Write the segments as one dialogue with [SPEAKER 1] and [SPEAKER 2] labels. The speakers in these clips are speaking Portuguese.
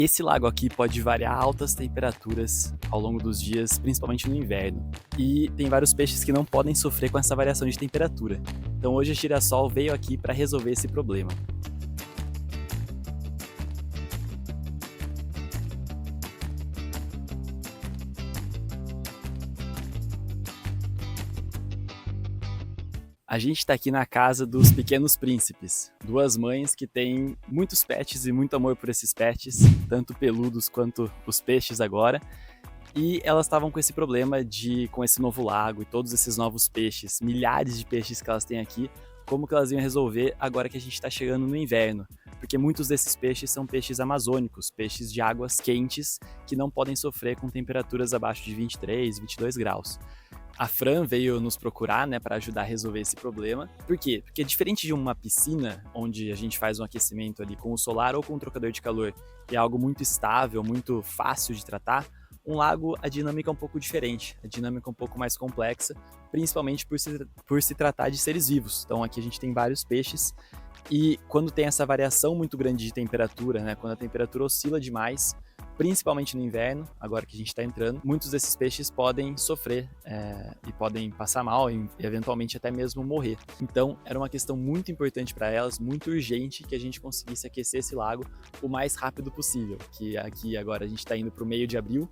[SPEAKER 1] Esse lago aqui pode variar altas temperaturas ao longo dos dias, principalmente no inverno. E tem vários peixes que não podem sofrer com essa variação de temperatura. Então hoje a Girassol veio aqui para resolver esse problema. A gente está aqui na casa dos pequenos príncipes, duas mães que têm muitos pets e muito amor por esses pets, tanto peludos quanto os peixes agora. E elas estavam com esse problema com esse novo lago e todos esses novos peixes, milhares de peixes que elas têm aqui, como que elas iam resolver agora que a gente está chegando no inverno. Porque muitos desses peixes são peixes amazônicos, peixes de águas quentes que não podem sofrer com temperaturas abaixo de 23, 22 graus. A Fran veio nos procurar, né, para ajudar a resolver esse problema. Por quê? Porque diferente de uma piscina, onde a gente faz um aquecimento ali com o solar ou com o trocador de calor, que é algo muito estável, muito fácil de tratar, um lago, a dinâmica é um pouco diferente, a dinâmica é um pouco mais complexa, principalmente por se tratar de seres vivos. Então aqui a gente tem vários peixes e quando tem essa variação muito grande de temperatura, né, quando a temperatura oscila demais, principalmente no inverno, agora que a gente está entrando, muitos desses peixes podem sofrer e podem passar mal e eventualmente até mesmo morrer. Então era uma questão muito importante para elas, muito urgente que a gente conseguisse aquecer esse lago o mais rápido possível, que aqui agora a gente está indo para o meio de abril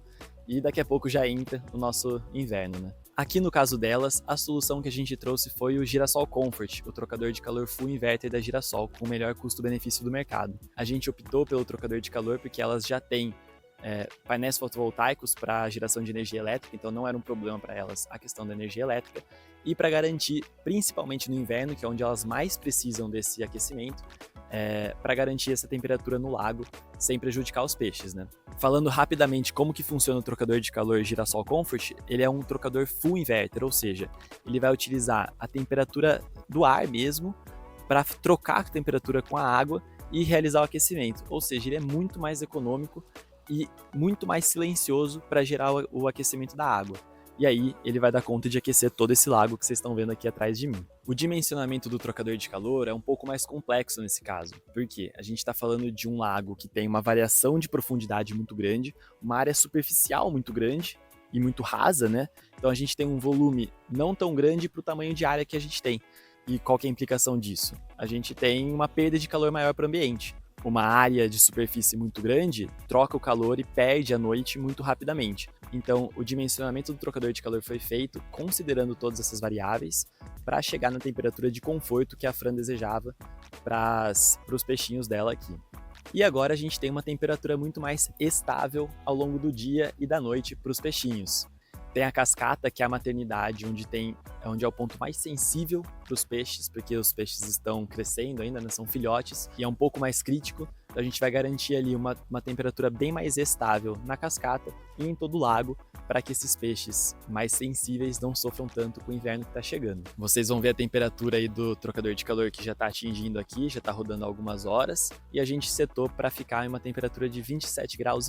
[SPEAKER 1] e daqui a pouco já entra o nosso inverno, né? Aqui no caso delas, a solução que a gente trouxe foi o Girassol Comfort, o trocador de calor full inverter da Girassol, com o melhor custo-benefício do mercado. A gente optou pelo trocador de calor porque elas já têm painéis fotovoltaicos para geração de energia elétrica, então não era um problema para elas a questão da energia elétrica, e para garantir, principalmente no inverno, que é onde elas mais precisam desse aquecimento, para garantir essa temperatura no lago sem prejudicar os peixes, né? Falando rapidamente como que funciona o trocador de calor Girassol Comfort, ele é um trocador full inverter, ou seja, ele vai utilizar a temperatura do ar mesmo para trocar a temperatura com a água e realizar o aquecimento, ou seja, ele é muito mais econômico e muito mais silencioso para gerar o aquecimento da água. E aí ele vai dar conta de aquecer todo esse lago que vocês estão vendo aqui atrás de mim. O dimensionamento do trocador de calor é um pouco mais complexo nesse caso, porque a gente está falando de um lago que tem uma variação de profundidade muito grande, uma área superficial muito grande e muito rasa, né? Então a gente tem um volume não tão grande para o tamanho de área que a gente tem. E qual que é a implicação disso? A gente tem uma perda de calor maior para o ambiente. Uma área de superfície muito grande troca o calor e perde a noite muito rapidamente. Então, o dimensionamento do trocador de calor foi feito considerando todas essas variáveis para chegar na temperatura de conforto que a Fran desejava para os peixinhos dela aqui. E agora a gente tem uma temperatura muito mais estável ao longo do dia e da noite para os peixinhos. Tem a cascata, que é a maternidade, onde é o ponto mais sensível para os peixes, porque os peixes estão crescendo ainda, né, são filhotes, e é um pouco mais crítico. Então a gente vai garantir ali uma temperatura bem mais estável na cascata e em todo o lago, para que esses peixes mais sensíveis não sofram tanto com o inverno que está chegando. Vocês vão ver a temperatura aí do trocador de calor que já está atingindo aqui, já está rodando algumas horas, e a gente setou para ficar em uma temperatura de 27,5 graus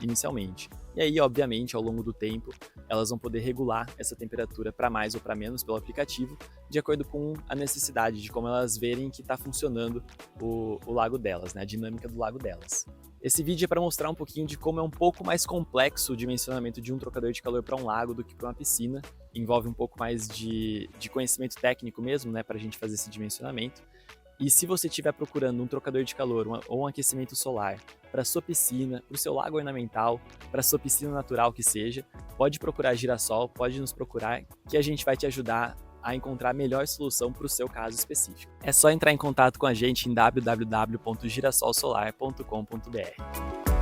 [SPEAKER 1] inicialmente. E aí, obviamente, ao longo do tempo, elas vão poder regular essa temperatura para mais ou para menos pelo aplicativo, de acordo com a necessidade de como elas verem que está funcionando o lago delas, né? A dinâmica do lago delas. Esse vídeo é para mostrar um pouquinho de como é um pouco mais complexo o dimensionamento de um trocador de calor para um lago do que para uma piscina. Envolve um pouco mais de conhecimento técnico mesmo, né, para a gente fazer esse dimensionamento. E se você estiver procurando um trocador de calor ou um aquecimento solar para sua piscina, para o seu lago ornamental, para sua piscina natural que seja, pode procurar a Girassol, pode nos procurar, que a gente vai te ajudar a encontrar a melhor solução para o seu caso específico. É só entrar em contato com a gente em www.girassolsolar.com.br.